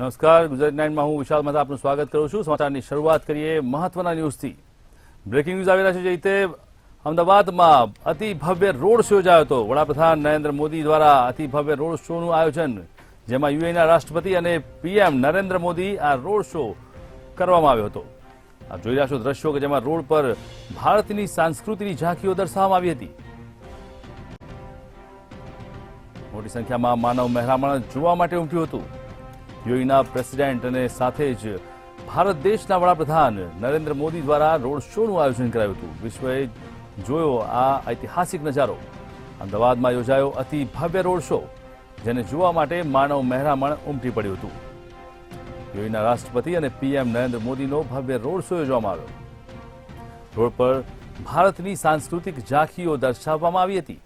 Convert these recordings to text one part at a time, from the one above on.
નમસ્કાર, ગુજરાત 9 માં હું વિશાલ મહેતા આપનું સ્વાગત કરું છું। સમાચારની શરૂઆત કરીએ મહત્વના ન્યૂઝથી। બ્રેકિંગ ન્યૂઝ આવી રહ્યા છે। જે રીતે અમદાવાદમાં અતિ ભવ્ય રોડ શો યોજાયો હતો। વડાપ્રધાન નરેન્દ્ર મોદી દ્વારા અતિ ભવ્ય રોડ શોનું આયોજન, જેમાં યુએઈના રાષ્ટ્રપતિ અને પીએમ નરેન્દ્ર મોદી આ રોડ શો કરવામાં આવ્યો હતો। આપ જોઈ રહ્યા છો દ્રશ્યો કે જેમાં રોડ પર ભારતની સંસ્કૃતિની ઝાંખીઓ દર્શાવવામાં આવી હતી। મોટી સંખ્યામાં માનવ મહેરામણ જોવા માટે ઉમટ્યું હતું। યુએઈના પ્રેસિડેન્ટ અને સાથે જ ભારત દેશના વડાપ્રધાન નરેન્દ્ર મોદી દ્વારા રોડ શોનું આયોજન કરાયું હતું। વિશ્વએ જોયો આ ઐતિહાસિક નજારો। અમદાવાદમાં યોજાયો અતિ ભવ્ય રોડ શો, જેને જોવા માટે માનવ મહેરામણ ઉમટી પડ્યું હતું। યુએઈના રાષ્ટ્રપતિ અને પીએમ નરેન્દ્ર મોદીનો ભવ્ય રોડ શો યોજવામાં આવ્યો। રોડ પર ભારતની સાંસ્કૃતિક ઝાંખીઓ દર્શાવવામાં આવી હતી।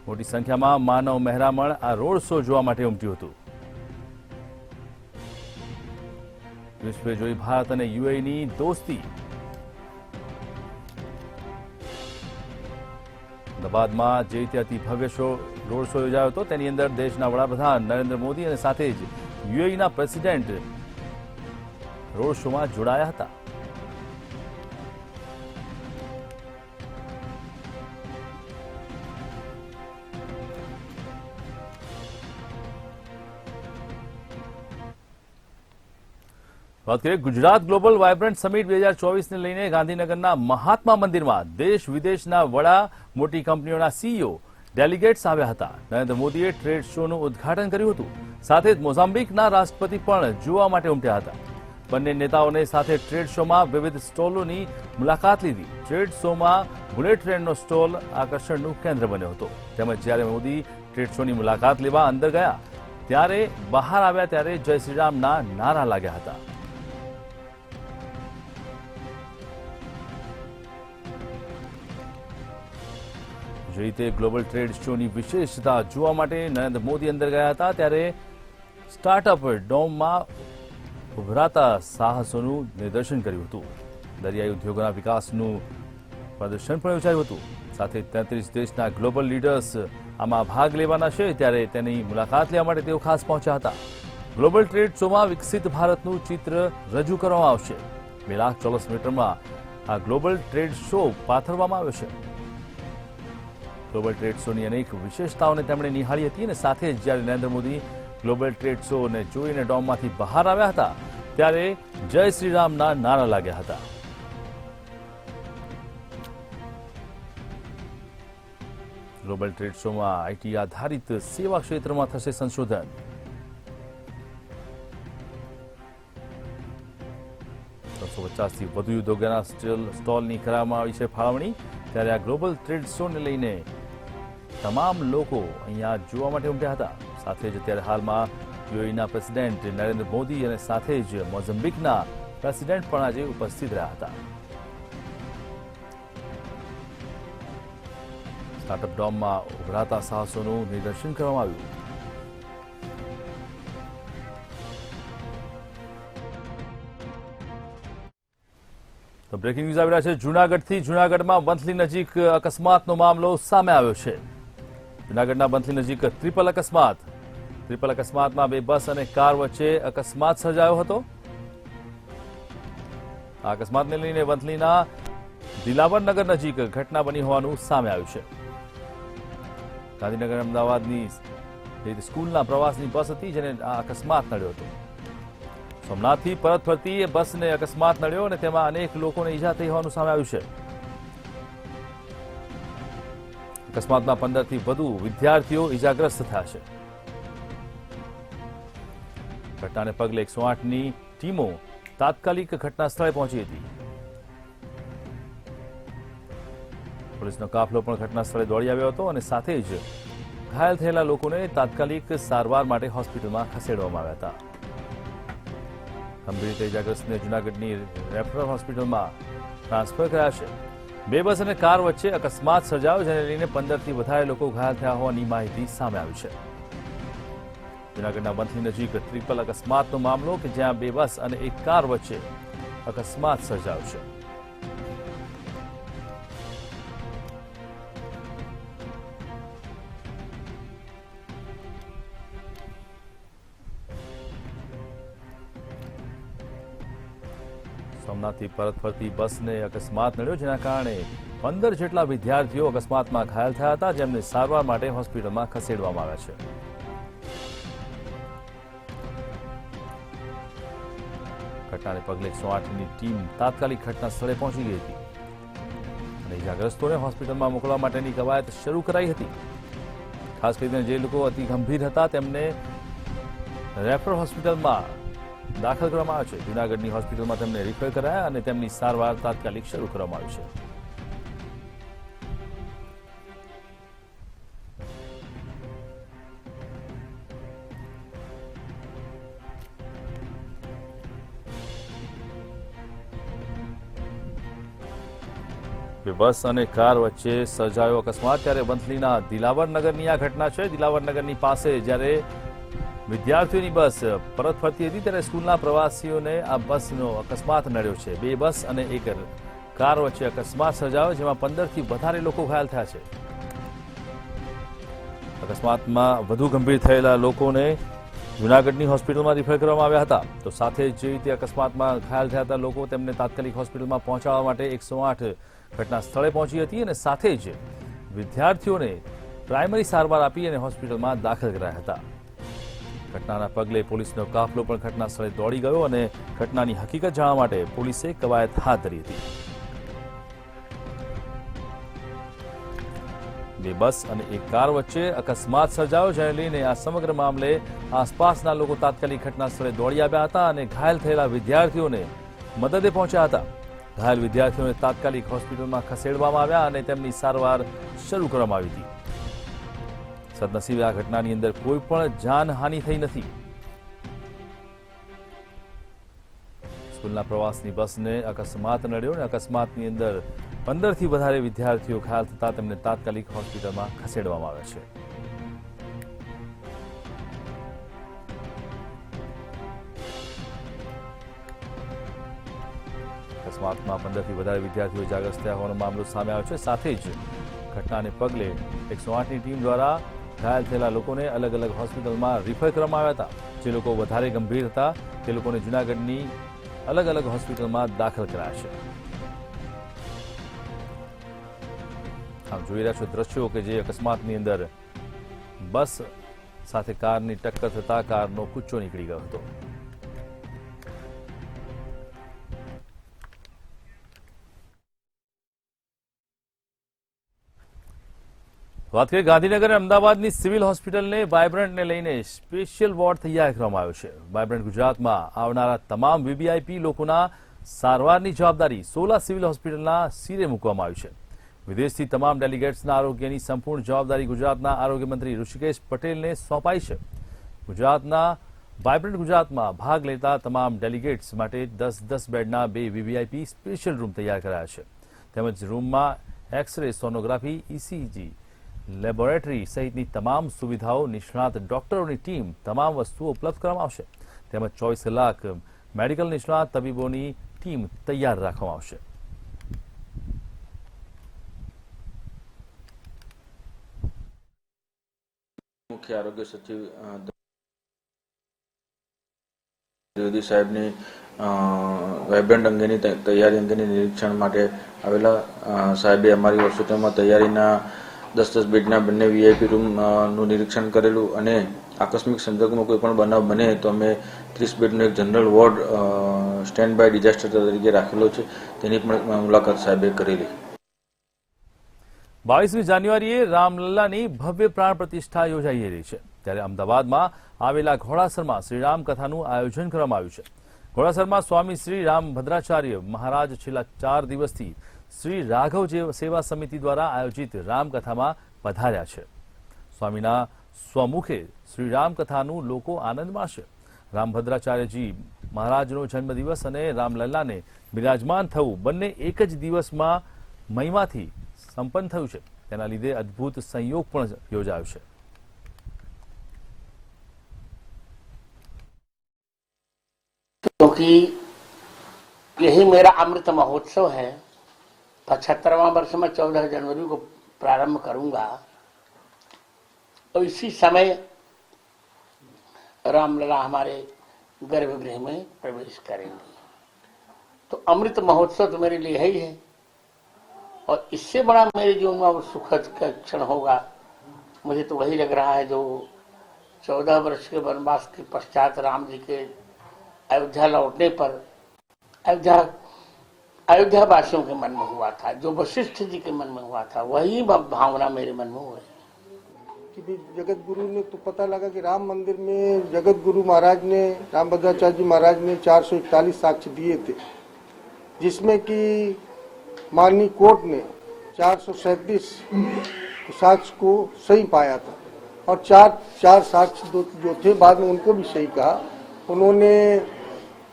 મોટી સંખ્યામાં માનવ મહેરામણ આ રોડ શો જોવા માટે ઉમટ્યું હતું। વિશ્વે જોઈ ભારત અને યુએઈની દોસ્તી। અમદાવાદમાં જે રીતે અતિ ભવ્ય રોડ શો યોજાયો હતો, તેની અંદર દેશના વડાપ્રધાન નરેન્દ્ર મોદી અને સાથે જ યુએઈના પ્રેસિડેન્ટ રોડ શોમાં જોડાયા હતા। વાત કરીએ ગુજરાત ગ્લોબલ વાયબ્રન્ટ સમિટ 2024 ને લઈને ગાંધીનગરના મહાત્મા મંદિરમાં દેશ વિદેશના વડા, મોટી કંપનીઓના સીઈઓ, ડેલિગેટ્સ આવ્યા હતા। નરેન્દ્ર મોદીએ ટ્રેડ શોનું ઉદ્ઘાટન કર્યું હતું। સાથે જ મોઝામ્બિકના રાષ્ટ્રપતિ પણ જોવા માટે ઉમટ્યા હતા। બંને નેતાઓને સાથે ટ્રેડ શોમાં વિવિધ સ્ટોલોની મુલાકાત લીધી। ટ્રેડ શોમાં બુલેટ ટ્રેનનો સ્ટોલ આકર્ષણનું કેન્દ્ર બન્યો હતો। તેમજ જ્યારે મોદી ટ્રેડ શોની મુલાકાત લેવા અંદર ગયા, ત્યારે બહાર આવ્યા ત્યારે જય શ્રીરામના નારા લાગ્યા હતા। જે રીતે ગ્લોબલ ટ્રેડ શોની વિશેષતા જોવા માટે નરેન્દ્ર મોદી અંદર ગયા હતા, ત્યારે સ્ટાર્ટઅપ ડોમમાં ઉભરાતા સાહસોનું નિદર્શન કર્યું હતું। દરિયાઈ ઉદ્યોગોના વિકાસનું પ્રદર્શન પણ યોજાયું હતું। સાથે 33 દેશના ગ્લોબલ લીડર્સ આમાં ભાગ લેવાના છે, ત્યારે તેની મુલાકાત લેવા માટે તેઓ ખાસ પહોંચ્યા હતા। ગ્લોબલ ટ્રેડ શોમાં વિકસિત ભારતનું ચિત્ર રજૂ કરવામાં આવશે। 2 લાખ ચોરસ મીટરમાં આ ગ્લોબલ ટ્રેડ શો પાથરવામાં આવ્યો છે। ગ્લોબલ ટ્રેડ શોની અનેક વિશેષતાઓને તેમણે નિહાળી હતી અને સાથે જ જ્યારે નરેન્દ્ર મોદી ગ્લોબલ ટ્રેડ શોને જોઈને ડોમમાંથી બહાર આવ્યા હતા, ત્યારે જય શ્રીરામના નારા લાગ્યા હતા। ગ્લોબલ ટ્રેડ શોમાં આઈટી આધારિત સેવા ક્ષેત્રમાં થશે સંશોધન। 350થી વધુ ઉદ્યોગોના સ્ટોલની કરવામાં આવી છે ફાળવણી। ત્યારે આ ગ્લોબલ ટ્રેડ શોને લઈને તમામ લોકો અહીંયા જોવા માટે ઉમટ્યા હતા। સાથે જ અત્યારે હાલમાં યુએઈના પ્રેસિડેન્ટ નરેન્દ્ર મોદી અને સાથે જ મોઝામ્બિકના પ્રેસિડેન્ટ પણ આજે ઉપસ્થિત રહ્યા હતા। સ્ટાર્ટઅપ ડોમમાં ઉભરાતા સાહસોનું નિદર્શન કરવામાં આવ્યું। તો બ્રેકિંગ ન્યૂઝ આવી રહ્યા છે જૂનાગઢથી। જૂનાગઢમાં વંથલી નજીક અકસ્માતનો મામલો સામે આવ્યો છે। જૂનાગઢના વંથલી નજીક ટ્રિપલ અકસ્માતમાં 2 બસ અને કાર વચ્ચે અકસ્માત સર્જાયો હતો। આ અકસ્માતને લઈને વંથલીના દિલાવરનગર નજીક ઘટના બની હોવાનું સામે આવ્યું છે। ગાંધીનગર અમદાવાદની સ્કૂલના પ્રવાસની બસ હતી, જેને આ અકસ્માત નડ્યો હતો। સોમનાથથી પરત ફરતી એ બસને અકસ્માત નડ્યો અને તેમાં અનેક લોકોને ઈજા થઈ હોવાનું સામે આવ્યું છે। અકસ્માતમાં 15થી વધુ વિદ્યાર્થીઓ ઈજાગ્રસ્ત થયા છે। ઘટનાને પગલે 108ની ટીમો તાત્કાલિક ઘટના સ્થળે પહોંચી હતી। પોલીસનો કાફલો પણ ઘટના સ્થળે દોડી આવ્યો હતો અને સાથે જ ઘાયલ થયેલા લોકોને તાત્કાલિક સારવાર માટે હોસ્પિટલમાં ખસેડવામાં આવ્યા હતા। ગંભીર રીતે ઇજાગ્રસ્તને જૂનાગઢની રેફરલ હોસ્પિટલમાં ટ્રાન્સફર કર્યા છે। 2 બસ અને કાર વચ્ચે અકસ્માત સર્જાયો, જેને લઈને 15થી વધારે લોકો ઘાયલ થયા હોવાની માહિતી સામે આવી છે। જૂનાગઢના વંથલી નજીક ટ્રિપલ અકસ્માતનો મામલો કે જ્યાં 2 બસ અને 1 કાર વચ્ચે અકસ્માત સર્જાયો છે। સોમનાથથી પરત ફરતી બસને અકસ્માત નડ્યો, જેના કારણે 15 જેટલા વિદ્યાર્થીઓ અકસ્માતમાં ઘાયલ થયા હતા, જેમને સારવાર માટે હોસ્પિટલમાં ખસેડવામાં આવ્યા છે. ઘટનાને પગલે 108ની ટીમ તાત્કાલિક ઘટના સ્થળે પહોંચી ગઈ હતી અને ઇજાગ્રસ્તોને હોસ્પિટલમાં મોકલવા માટેની કવાયત શરૂ કરાઈ હતી. ખાસ કરીને જે લોકો અતિ ગંભીર હતા તેમને રેફરલ હોસ્પિટલમાં દાખલ કરવામાં આવ્યા છે. જૂનાગઢની હોસ્પિટલમાં તેમને રિફર કરાયા અને તેમની સારવાર તાત્કાલિક શરૂ કરવામાં આવી છે. બસ અને કાર વચ્ચે સર્જાયો અકસ્માત. ત્યારે વંથલીના દિલાવરનગરની આ ઘટના છે. દિલાવરનગરની પાસે જ્યારે વિદ્યાર્થીઓની બસ પરત ફરતી હતી ત્યારે સ્કૂલના પ્રવાસીઓને આ બસનો અકસ્માત નડ્યો છે. 2 બસ અને 1 કાર વચ્ચે અકસ્માત સર્જાયો, જેમાં 15થી વધારે લોકો ઘાયલ થયા છે. અકસ્માતમાં વધુ ગંભીર થયેલા લોકોને જૂનાગઢની હોસ્પિટલમાં રિફર કરવામાં આવ્યા હતા. તો સાથે જ જે રીતે અકસ્માતમાં ઘાયલ થયા હતા લોકો, તેમને તાત્કાલિક હોસ્પિટલમાં પહોંચાડવા માટે 108 ઘટના સ્થળે પહોંચી હતી અને સાથે જ વિદ્યાર્થીઓને પ્રાઇમરી સારવાર આપી અને હોસ્પિટલમાં દાખલ કરાયા હતા. ઘટનાના પગલે પોલીસનો કાફલો પણ ઘટના સ્થળે દોડી ગયો અને ઘટનાની હકીકત જાણવા માટે પોલીસે કવાયત હાથ ધરી હતી. 2 બસ અને 1 કાર વચ્ચે અકસ્માત સર્જાયો, જેને લઈને આ સમગ્ર મામલે આસપાસના લોકો તાત્કાલિક ઘટના સ્થળે દોડી આવ્યા હતા અને ઘાયલ થયેલા વિદ્યાર્થીઓને મદદે પહોંચ્યા હતા. ઘાયલ વિદ્યાર્થીઓને તાત્કાલિક હોસ્પિટલમાં ખસેડવામાં આવ્યા અને તેમની સારવાર શરૂ કરવામાં આવી હતી. સદનસીબે આ ઘટનાની અંદર કોઈ પણ જાનહાનિ થઈ નથી. સ્કૂલના પ્રવાસની બસને અકસ્માત નડ્યો અને અકસ્માતની અંદર 15થી વધારે વિદ્યાર્થીઓ ઘાયલ થતા તેમને તાત્કાલિક હોસ્પિટલમાં ખસેડવામાં આવ્યા છે. અકસ્માતમાં 15થી વધારે વિદ્યાર્થીઓ ઇજાગ્રસ્ત થયા હોવાનો મામલો સામે આવ્યો છે. સાથે જ ઘટનાને પગલે 108ની ટીમ દ્વારા ઘાયલ થયેલા લોકોને અલગ અલગ હોસ્પિટલમાં રિફર કરવામાં આવ્યા હતા. જે લોકો વધારે ગંભીર હતા તે લોકોને જૂનાગઢની અલગ અલગ હોસ્પિટલમાં દાખલ કરાયા છે. આમ જોઈ રહ્યા છો દ્રશ્યો કે જે અકસ્માતની અંદર બસ સાથે કારની ટક્કર થતા કારનો કૂચો નીકળી ગયો હતો. વાત કરીએ ગાંધીનગર અને અમદાવાદની સિવિલ હોસ્પિટલને વાયબ્રન્ટને લઈને સ્પેશિયલ વોર્ડ તૈયાર કરવામાં આવ્યો છે. વાયબ્રન્ટ ગુજરાતમાં આવનારા તમામ વીવીઆઈપી લોકોના સારવારની જવાબદારી 16 સિવિલ હોસ્પિટલના સિરે મૂકવામાં આવી છે. વિદેશથી તમામ ડેલિગેટ્સના આરોગ્યની સંપૂર્ણ જવાબદારી ગુજરાતના આરોગ્ય મંત્રી ઋષિકેશ પટેલને સોંપાઈ છે. ગુજરાતના વાયબ્રન્ટ ગુજરાતમાં ભાગ લેતા તમામ ડેલિગેટ્સ માટે 10-10 બેડના 2 વીવીઆઈપી સ્પેશિયલ રૂમ તૈયાર કરાયા છે. તેમજ રૂમમાં એક્સ-રે, સોનોગ્રાફી, ઇસીજી, લેબોરેટરી સહિતની તમામ સુવિધાઓ, નિષ્ણાત ડોક્ટરોની ટીમ, તમામ વસ્તુઓ ઉપલબ્ધ કરવામાં આવશે. તેમજ 24 કલાક મેડિકલ નિષ્ણાત તબીબોની ટીમ તૈયાર રાખવામાં આવશે. મુખ્ય આરોગ્ય સચિવ દ્વિવેદી સાહેબની વાયબ્રન્ટ અંગેની તૈયારી અંગેની નિરીક્ષણ માટે આવેલા. સાહેબે અમારી હોસ્પિટલમાં તૈયારીના 10-10 બેડના બંને વીઆઈપી રૂમનું નિરીક્ષણ કરેલું અને આકસ્મિક સંજોગોમાં કોઈ પણ બનાવ બને તો અમે 30 બેડનો એક general ward stand by disaster તરીકે રાખેલો છે. તેની પણ મુલાકાત સાહેબે કરેલી. 22મી જાન્યુઆરીએ રામલલ્લાની ભવ્ય પ્રાણ પ્રતિષ્ઠા યોજાઈ રહી છે. ત્યારે અમદાવાદમાં આવેલા ઘોડાસરમાં શ્રીરામ કથાનું આયોજન કરવામાં આવ્યું છે. ઘોડાસરમાં સ્વામી શ્રી રામભદ્રાચાર્ય મહારાજ છેલ્લા 4 દિવસથી શ્રી રાઘવ સેવા સમિતિ દ્વારા આયોજિત રામકથામાં પધાર્યા છે. સ્વામીના સ્વમુખે શ્રી રામકથાનું લોકો આનંદ માણશે. રામભદ્રાચાર્યજી મહારાજનો જન્મદિવસ અને રામલલ્લાને બિરાજમાન થવું બંને એક જ દિવસમાં મહિમાથી સંપન્ન થયું છે. તેના લીધે અદ્ભુત સંયોગ પણ યોજાયો છે. क्योंकि यही मेरा अमृत महोत्सव है. 75वां वर्ष में 14 जनवरी को प्रारंभ करूंगा. तो इसी समय रामलला हमारे गर्भगृह में प्रवेश करेंगे. तो अमृत महोत्सव तो मेरे लिए है ही है, और इससे बड़ा मेरे जीवन में अब सुखद का क्षण होगा मुझे तो वही लग रहा है जो 14 वर्ष के वनवास के पश्चात राम जी के अयोध्या लौटने पर अयोध्या वासियों के मन में हुआ था, जो वशिष्ठ जी के मन में हुआ था, वही भावना मेरे मन में हुई कि भी जगत गुरु ने तो पता लगा कि राम मंदिर में जगत गुरु महाराज ने, रामभद्राचार्य जी महाराज ने 441 साक्ष्य दिए थे, जिसमें कि माननीय कोर्ट ने 437 साक्ष्य को सही पाया था, और चार साक्ष्य जो थे बाद में उनको भी सही कहा। उन्होंने,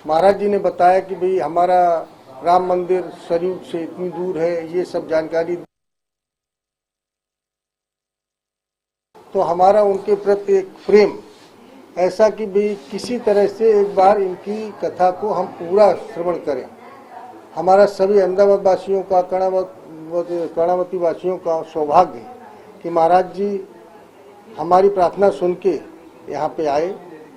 महाराज जी ने बताया कि भाई हमारा राम मंदिर सरयू से इतनी दूर है, ये सब जानकारी, तो हमारा उनके प्रति एक प्रेम ऐसा कि भाई किसी तरह से एक बार इनकी कथा को हम पूरा श्रवण करें। हमारा सभी अहमदाबाद वासियों का, कर्णावती वासियों का सौभाग्य है कि महाराज जी हमारी प्रार्थना सुन के यहाँ पे आए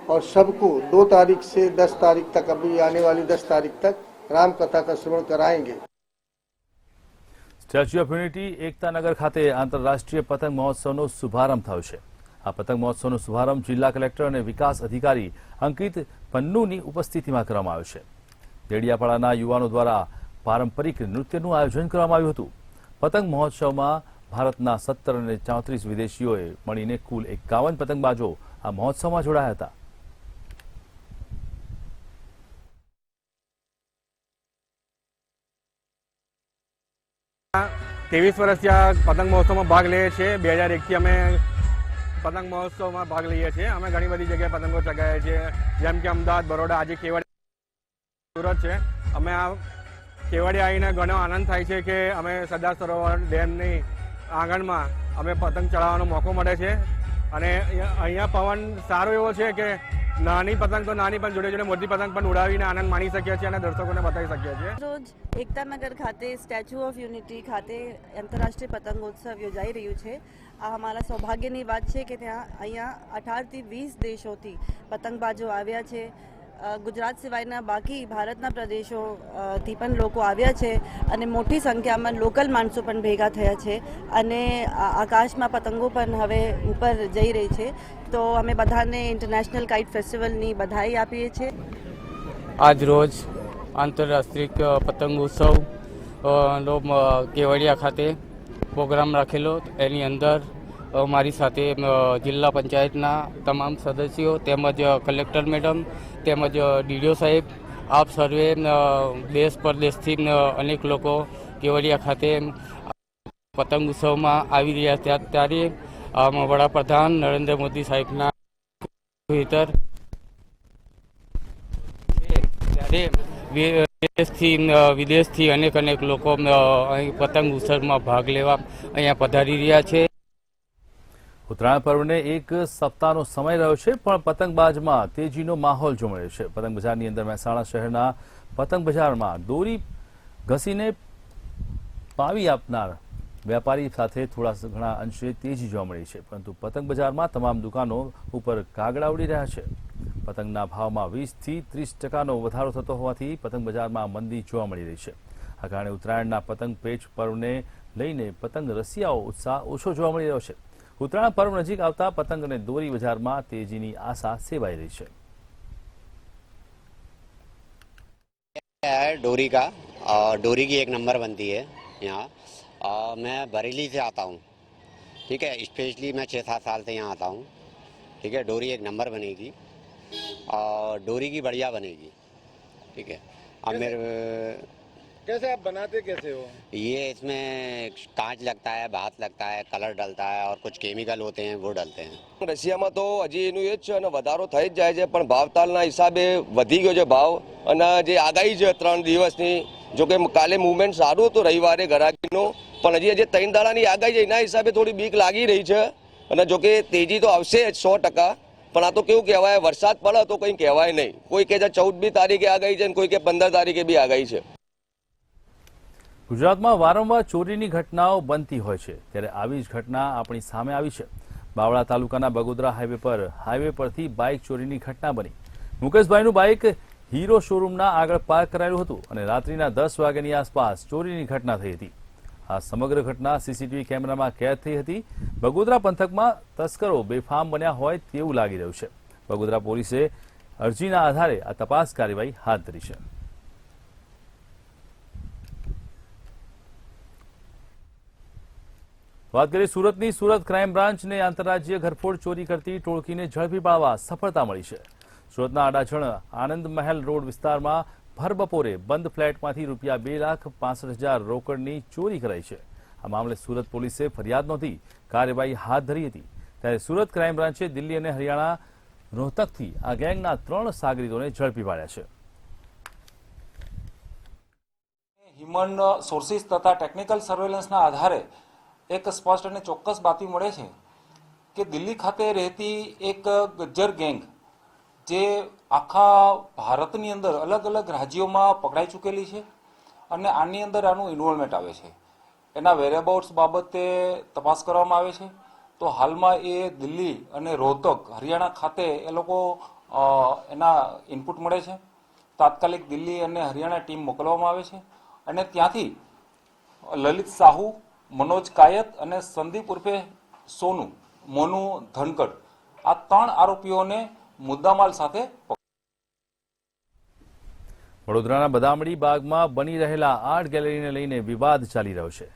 और सबको 2 तारीख से 10 तारीख तक, अभी आने वाली 10 तारीख तक राम कथा का श्रवण कराएंगे। સ્ટેચ્યુ ઓફ યુનિટી એકતાનગર ખાતે આંતરરાષ્ટ્રીય પતંગ મહોત્સવનો શુભારંભ થયો છે। આ પતંગ મહોત્સવનો શુભારંભ જિલ્લા કલેક્ટર અને વિકાસ અધિકારી અંકિત પન્નુની ઉપસ્થિતિમાં કરવામાં આવ્યો છે। દેડિયાપાડાના યુવાનો દ્વારા પારંપરિક નૃત્યનું આયોજન કરવામાં આવ્યું હતું। પતંગ મહોત્સવમાં ભારતના 17 અને 34 વિદેશીઓએ મળીને કુલ 51 પતંગબાજો આ મહોત્સવમાં જોડાયા હતા। 23 વર્ષથી આ પતંગ મહોત્સવમાં ભાગ લઈએ છીએ। 2001થી અમે પતંગ મહોત્સવમાં ભાગ લઈએ છીએ। અમે ઘણી બધી જગ્યાએ પતંગો ચગાવીએ છીએ, જેમ કે અમદાવાદ, બરોડા, આજે કેવડિયા, સુરત છે। અમે આ કેવડિયા આવીને ઘણો આનંદ થાય છે કે અમે સરદાર સરોવર ડેમની આંગણમાં અમે પતંગ ચડાવવાનો મોકો મળે છે, અને અહીંયા પવન સારો એવો છે કે નાની પતંગ તો નાની પણ જોડે જોડે મોટી પતંગ પણ ઉડાવીને આનંદ માણી શકીએ છીએ અને દર્શકોને બતાવી શકીએ છીએ। રોજ એકતાનગર ખાતે સ્ટેચ્યુ ઓફ યુનિટી ખાતે આંતરરાષ્ટ્રીય પતંગોત્સવ યોજાઈ રહ્યું છે। આ અમારા સૌભાગ્યની વાત છે કે ત્યાં અહીંયા 18 થી 20 દેશોથી પતંગબાજો આવ્યા છે। ગુજરાત સિવાયના બાકી ભારતના પ્રદેશોથી પણ લોકો આવ્યા છે, અને મોટી સંખ્યામાં લોકલ માણસો પણ ભેગા થયા છે, અને આકાશમાં પતંગો પણ હવે ઉપર જઈ રહી છે। તો અમે બધાને ઇન્ટરનેશનલ કાઇટ ફેસ્ટિવલની બધાઈ આપીએ છીએ। આજ રોજ આંતરરાષ્ટ્રીય પતંગોત્સવ નો કેવડિયા ખાતે પ્રોગ્રામ રાખેલો। એની અંદર મારી સાથે જિલ્લા પંચાયતના તમામ સદસ્યો તેમજ કલેક્ટર મેડમ તેમજ ડીડીઓ સાહેબ, આપ સર્વે દેશ પરદેશથી અનેક લોકો કેવડિયા ખાતે પતંગ ઉત્સવમાં આવી રહ્યા હતા। ત્યારે વડાપ્રધાન નરેન્દ્ર મોદી સાહેબના હેઠળ ત્યારે વિદેશથી અનેક લોકો અહીં પતંગ ઉત્સવમાં ભાગ લેવા અહીંયા પધારી રહ્યા છે। ઉત્તરાયણ પર્વને એક સપ્તાહનો સમય રહ્યો છે, પણ પતંગબાજમાં તેજીનો માહોલ જોવા મળ્યો છે। પતંગ બજારની અંદર મહેસાણા શહેરના પતંગ બજારમાં દોરી ઘસીને પાવી આપનાર વેપારી સાથે થોડા ઘણા અંશે તેજી જોવા મળી છે, પરંતુ પતંગ બજારમાં તમામ દુકાનો ઉપર કાગડા ઉડી રહ્યા છે। પતંગના ભાવમાં 20 થી 30% વધારો થતો હોવાથી પતંગ બજારમાં મંદી જોવા મળી રહી છે। આ કારણે ઉત્તરાયણના પતંગ પેચ પર્વને લઈને પતંગ રસિયાઓ ઉત્સાહ ઓછો જોવા મળી રહ્યો છે। ઉત્તરાયણ પર્વ નજીક આવતા પતંગ અને દોરી બજારમાં તેજીની આશા સેવાઈ રહી છે। डोरी का, और डोरी की एक नंबर बनती है यहाँ। मैं बरेली से आता हूँ, ठीक है। स्पेशली मैं 6-7 साल से यहाँ आता हूँ, ठीक है। डोरी एक नंबर बनेगी और डोरी की बढ़िया बनेगी, ठीक है। अब मेरे कैसे आप बनाते कैसे हो? ये इसमें कांच लगता है, भात लगता है, कलर डलता है और कुछ केमिकल होते हैं वो डलते हैं। રશિયામાં તો હજી એનું એ જ છે અને વધારો થઈ જ જાય છે, પણ ભાવતાલના હિસાબે વધી ગયો છે ભાવ। અને જે આગાહી છે 3 દિવસની, જો કે કાલે મુવમેન્ટ સારું હતું રવિવારે ઘરાકીનું, પણ હજી 3 દાડાની આગાહી છે, એના હિસાબે થોડી બીક લાગી રહી છે। અને જો કે તેજી તો આવશે જ 100%, પણ આ તો કેવું કહેવાય, વરસાદ પડે તો કંઈ કહેવાય નહીં। કોઈ કહે છે 14મી તારીખે આગાહી છે, કોઈ કે 15 તારીખે બી આગાહી છે। ગુજરાતમાં વારંવાર ચોરીની ઘટનાઓ બનતી હોય છે, ત્યારે આવી જ ઘટના આપણી સામે આવી છે। બાવળા તાલુકાના બગોદરા હાઈવે પરથી બાઇક ચોરીની ઘટના બની। મુકેશભાઈનું બાઇક હીરો શોરૂમના આગળ પાર્ક કરાયેલું હતું અને રાત્રિના 10 વાગ્યાની આસપાસ ચોરીની ઘટના થઈ હતી. આ સમગ્ર ઘટના સીસીટીવી કેમેરામાં કેદ થઈ હતી. બગોદરા પંથકમાં તસ્કરો બેફામ બન્યા હોય તેવું લાગી રહ્યું છે. બગોદરા પોલીસે અરજીના આધારે આ તપાસ કાર્યવાહી હાથ ધરી છે. વાત કરીએ સુરતની. સુરત ક્રાઇમ બ્રાન્ચને આંતરરાજ્ય ઘરફોડ ચોરી કરતી ટોળકીને ઝડપી પાડવા સફળતા મળી છે. સુરતના આડાજણ આનંદ મહેલ રોડ વિસ્તારમાં ભર બપોરે બંધ ફ્લેટમાંથી રૂપિયા 2,65,000 રોકડની ચોરી કરાઈ છે. આ મામલે સુરત પોલીસે ફરિયાદ નોંધી કાર્યવાહી હાથ ધરી હતી. ત્યારે સુરત ક્રાઇમ બ્રાન્ચે દિલ્હી અને હરિયાણા રોહતકથી આ ગેંગના 3 સાગરીતોને ઝડપી પાડ્યા છે. હ્યુમન સોર્સિસ તથા ટેકનિકલ સર્વેલન્સના આધારે એક સ્પષ્ટ અને ચોક્કસ બાતમી મળે છે કે દિલ્હી ખાતે રહેતી એક ગજ્જર ગેંગ જે આખા ભારતની અંદર અલગ અલગ રાજ્યોમાં પકડાઈ ચૂકેલી છે અને આની અંદર આનું ઇન્વોલ્વમેન્ટ આવે છે. એના વેરેબાઉટ્સ બાબતે તપાસ કરવામાં આવે છે. તો હાલમાં એ દિલ્હી અને રોહતક હરિયાણા ખાતે એ લોકો એના ઇનપુટ મળે છે. તાત્કાલિક દિલ્હી અને હરિયાણા ટીમ મોકલવામાં આવે છે અને ત્યાંથી લલિત સાહુ, મનોજ કાયત અને સંદીપ ઉર્ફે સોનુ મોનુ ધનકડ આ 3 આરોપીઓને મુદ્દામાલ સાથે. વડોદરાના બદામડી બાગમાં બની રહેલા આર્ટ ગેલેરીને લઈને વિવાદ ચાલી રહ્યો છે.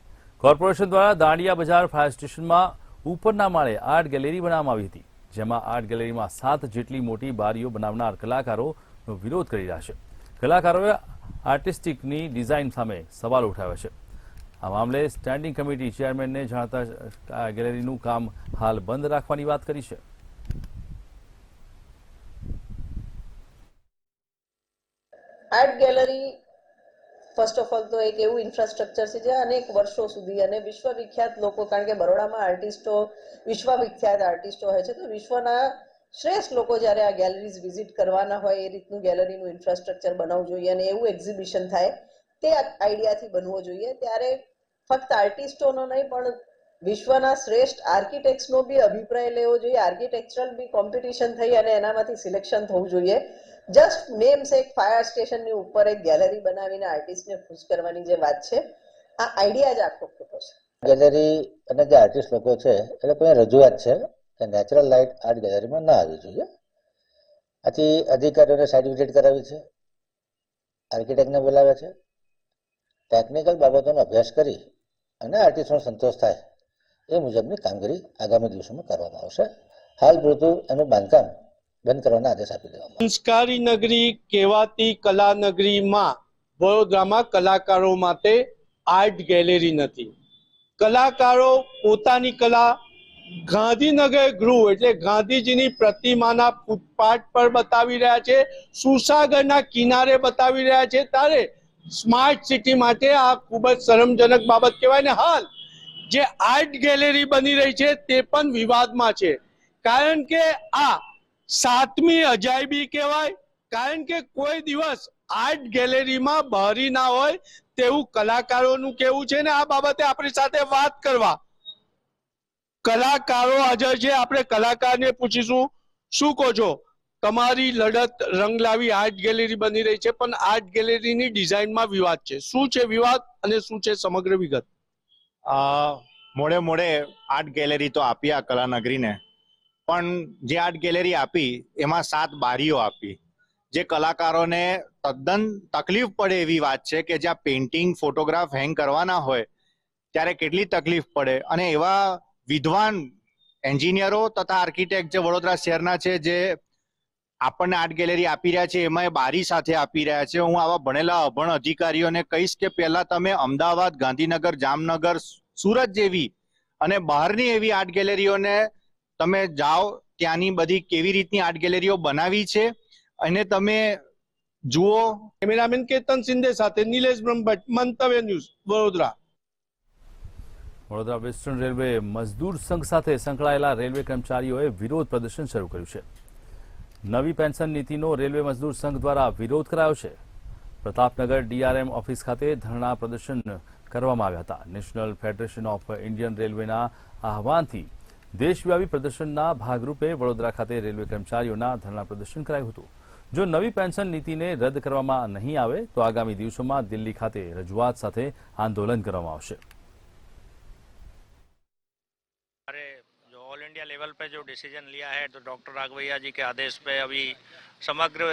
કોર્પોરેશન દ્વારા દાંડિયા બજાર ફાયર સ્ટેશનમાં ઉપરના માળે આર્ટ ગેલેરી બનાવવામાં આવી હતી, જેમાં આર્ટ ગેલેરીમાં 7 જેટલી મોટી બારીઓ બનાવનાર કલાકારોનો વિરોધ કરી રહ્યા છે. કલાકારોએ આર્ટિસ્ટિકની ડિઝાઇન સામે સવાલ ઉઠાવ્યા છે. આ મામલે સ્ટેન્ડિંગ કમિટી ચેરમેનને જણાતા આ ગેલેરીનું કામ હાલ બંધ રાખવાની વાત કરી છે. Art gallery first of all તો એક એવું ઇન્ફ્રાસ્ટ્રક્ચર છે જે અનેક વર્ષો સુધી અને વિશ્વવિખ્યાત લોકો, કારણ કે બરોડામાં આર્ટિસ્ટો વિશ્વવિખ્યાત આર્ટિસ્ટો હોય છે, તો વિશ્વના શ્રેષ્ઠ લોકો જ્યારે આ ગેલેરીઝ વિઝિટ કરવાના હોય એ રીતનું ગેલેરીનું ઇન્ફ્રાસ્ટ્રક્ચર બનાવવું જોઈએ અને એવું એક્ઝિબિશન થાય તે આઈડિયાથી બનવો જોઈએ. ત્યારે ફક્ત આર્ટિસ્ટોનો નહીં પણ વિશ્વના શ્રેષ્ઠ આર્કિટેક્ટ્સનો બી અભિપ્રાય લેવો જોઈએ. આર્કિટેક્ચરલ બી કોમ્પિટિશન થઈ અને એનામાંથી સિલેક્શન થવું જોઈએ. જસ્ટ નેમ્સ એક ફાયર સ્ટેશનની ઉપર એક ગેલેરી બનાવીને આર્ટિસ્ટને ખુશ કરવાની જે વાત છે, આ આઈડિયા જ આખો ખોટો છે. ગેલેરી અને જે આર્ટિસ્ટ લોકો છે એ લોકોની રજૂઆત છે કે નેચરલ લાઇટ આર્ટ ગેલેરીમાં ના આવી જોઈએ. આથી અધિકારીઓને સાઇટ વિઝિટ કરાવી છે, આર્કિટેક્ટને બોલાવ્યા છે, ટેકનિકલ બાબતોનો અભ્યાસ કરી અને આર્ટિસ્ટનો સંતોષ થાય એ મુજબની કામગીરી આગામી દિવસોમાં કરવામાં આવશે. હાલ પૂરતું એનું બાંધકામ બંધ કરવાના આદેશ આપી દેવામાં. સંસ્કારી નગરી કહેવાતી કલા નગરીમાં વડોદરામાં કલાકારો માટે આર્ટ ગેલેરી નથી. કલાકારો પોતાની કલા ગાંધીનગર ગૃહ એટલે ગાંધીજીની પ્રતિમાના ફૂટપાથ પર બતાવી રહ્યા છે, સુસાગરના કિનારે બતાવી રહ્યા છે. ત્યારે સ્માર્ટ સિટી માટે આ ખૂબ જ શરમજનક બાબત કહેવાય ને. હાલ જે આર્ટ ગેલેરી બની રહી છે તે પણ વિવાદમાં છે, કારણ કે આ 7મી અજાયબી કહેવાય. કારણ કે કોઈ દિવસ આર્ટ ગેલેરીમાં બહારી ના હોય તેવું કલાકારોનું કહેવું છે ને આ બાબતે આપણી સાથે વાત કરવા કલાકારો હાજર છે. આપણે કલાકારને પૂછીશું, શું કહો છો? તમારી લડત રંગ લાવી આર્ટ ગેલેરી બની રહી છે, પણ આર્ટ ગેલેરીની ડિઝાઇનમાં વિવાદ છે. શું છે વિવાદ અને શું છે સમગ્ર વિગત? મોડે મોડે આર્ટ ગેલેરી તો આપી આ કલાનગરીને, પણ જે આર્ટ ગેલેરી આપી એમાં 7 બારીઓ આપી, જે કલાકારોને તદ્દન તકલીફ પડે એવી વાત છે કે જ્યાં પેઇન્ટિંગ, ફોટોગ્રાફ હેંગ કરવાના હોય ત્યારે કેટલી તકલીફ પડે. અને એવા વિદ્વાન એન્જિનિયરો તથા આર્કિટેક્ટ જે વડોદરા શહેરના છે જે આપણને આર્ટ ગેલેરી આપી રહ્યા છે, એમાં બારી સાથે આપી રહ્યા છે. હું આવા ભણેલા અભણ અધિકારીઓને કહીશ કે પહેલા તમે અમદાવાદ, ગાંધીનગર, જામનગર, સુરત જેવી અને બહારની એવી આર્ટ ગેલેરીઓને તમે જાઓ, ત્યાંની બધી કેવી રીતની આર્ટ ગેલેરીઓ બનાવી છે અને તમે જુઓ. કેમેરામેન કેતન સિંધે સાથે Nilesh Brahmbhatt, Mantavya news, Vadodara. Vadodara western railway Mazdoor Sangh સાથે સંકળાયેલા રેલવે કર્મચારીઓએ વિરોધ પ્રદર્શન શરૂ કર્યું છે. નવી પેન્શન નીતિનો રેલવે મજદૂર સંઘ દ્વારા વિરોધ કરાયો છે. પ્રતાપનગર DRM ઓફિસ ખાતે ધરણા પ્રદર્શન કરવામાં આવ્યા હતા. નેશનલ ફેડરેશન ઓફ ઇન્ડિયન રેલવેના આહવાનથી દેશવ્યાપી પ્રદર્શનના ભાગરૂપે વડોદરા ખાતે રેલવે કર્મચારીઓના ધરણા પ્રદર્શન કરાયું હતું. જો નવી પેન્શન નીતિને રદ કરવામાં નહીં આવે તો આગામી દિવસોમાં દિલ્હી ખાતે રજૂઆત સાથે આંદોલન કરવામાં આવશે। जो ऑल इंडिया लेवल पे जो डिसीजन लिया है तो डॉक्टर राघवैया जी के आदेश पे अभी समग्र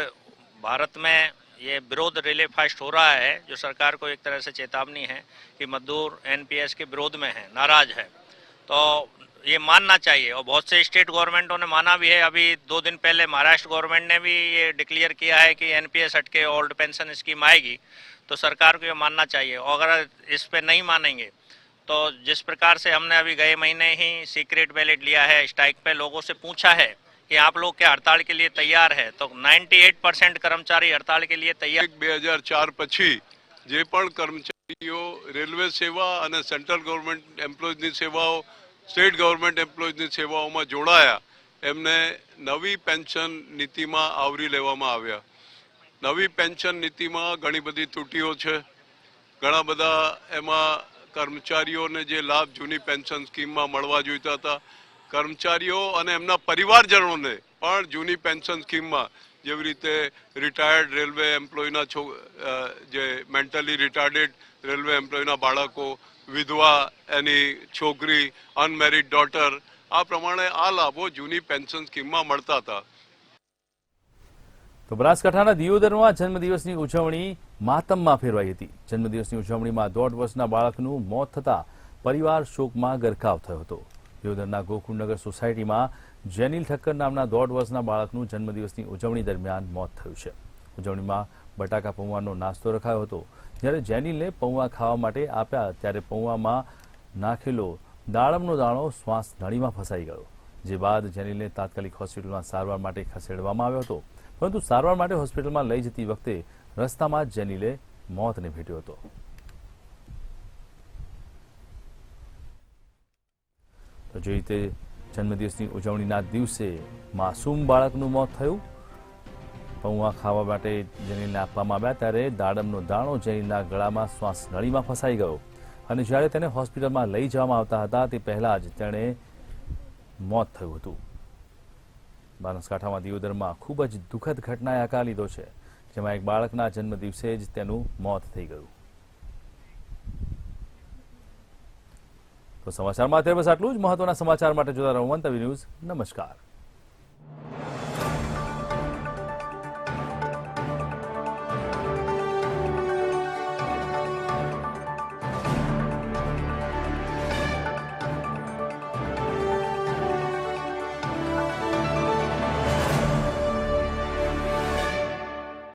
भारत में ये विरोध रिले फास्ट हो रहा है, जो सरकार को एक तरह से चेतावनी है कि मजदूर एनपीएस के विरोध में है, नाराज है। तो ये मानना चाहिए और बहुत से स्टेट गवर्नमेंटों ने माना भी है। अभी 2 दिन पहले महाराष्ट्र गवर्नमेंट ने भी ये डिक्लेयर किया है कि एनपीएस हट के ओल्ड पेंशन स्कीम आएगी, तो सरकार को ये मानना चाहिए। और अगर इस पे नहीं मानेंगे तो जिस प्रकार से हमने अभी गए महीने ही सीक्रेट बैलेट लिया है, स्ट्राइक पे लोगों से पूछा है कि आप लोग क्या हड़ताल के लिए तैयार है, तो 98% कर्मचारी हड़ताल के लिए तैयार। 2004 પછી જે પણ કર્મચારીઓ રેલવે સેવા અને સેન્ટ્રલ ગવર્મેન્ટ એમ્પ્લોઈઝની સેવાઓ, સ્ટેટ ગવર્મેન્ટ એમ્પ્લોઈઝની સેવાઓમાં જોડાયા, એમને નવી પેન્શન નીતિમાં આવરી લેવામાં આવ્યા। નવી પેન્શન નીતિમાં ઘણી બધી ત્રુટીઓ છે, ઘણા બધા એમાં કર્મચારીઓને જે લાભ જૂની પેન્શન સ્કીમમાં મળવા જોઈતા હતા, કર્મચારીઓ અને એમના પરિવારજનોને પણ જૂની પેન્શન સ્કીમમાં જેવી રીતે રિટાયર્ડ રેલવે એમ્પ્લોયના જે મેન્ટલી રિટાર્ડેડ રેલવે એમ્પ્લોયના બાળકો, વિધવા, એની છોકરી, અનમેરિડ ડોટર, આ પ્રમાણે આ લાભો જૂની પેન્શન સ્કીમમાં મળતા હતા। તો બનાસકાંઠાના દિયોદરમાં જન્મદિવસની ઉજવણી માતમમાં ફેરવાઈ હતી। જન્મદિવસની ઉજવણીમાં 1.5 વર્ષના બાળકનું મોત થતાં પરિવાર શોકમાં ગરકાવ થયો હતો। દિયોદરના ગોકુળનગર સોસાયટીમાં જેનિલ ઠક્કર નામના 1.5 વર્ષના બાળકનું જન્મદિવસની ઉજવણી દરમિયાન મોત થયું છે। ઉજવણીમાં બટાકા પૌવાનો નાસ્તો રખાયો હતો। જ્યારે જેનિલને પૌવા ખાવા માટે આપ્યા ત્યારે પૌવામાં નાખેલો દાડમનો દાણો શ્વાસ નળીમાં ફસાઈ ગયો, જે બાદ જેનિલને તાત્કાલિક હોસ્પિટલમાં સારવાર માટે ખસેડવામાં આવ્યો હતો, પરંતુ સારવાર માટે હોસ્પિટલમાં લઈ જતી વખતે રસ્તામાં જ જેનિલે મોતને ભેટ્યો હતો। તો જે રીતે જન્મદિવસની ઉજવણીના દિવસે માસૂમ બાળકનું મોત થયું। પૌવા ખાવા માટે જેનિલને આપવામાં આવ્યા ત્યારે દાડમનો દાણો જેનિલના ગળામાં શ્વાસ નળીમાં ફસાઈ ગયો અને જ્યારે તેને હોસ્પિટલમાં લઈ જવામાં આવતા હતા તે પહેલા જ તેણે મોત થયું હતું। બનાસકાંઠામાં દિયોદરમાં ખૂબ જ દુઃખદ ઘટનાએ આકાર લીધો છે, જેમાં એક બાળકના જન્મદિવસે જ તેનું મોત થઈ ગયું। તો સમાચારમાં અત્યારે બસ આટલું જ। મહત્વના સમાચાર માટે જોતા રહો વન તવી ન્યૂઝ। નમસ્કાર।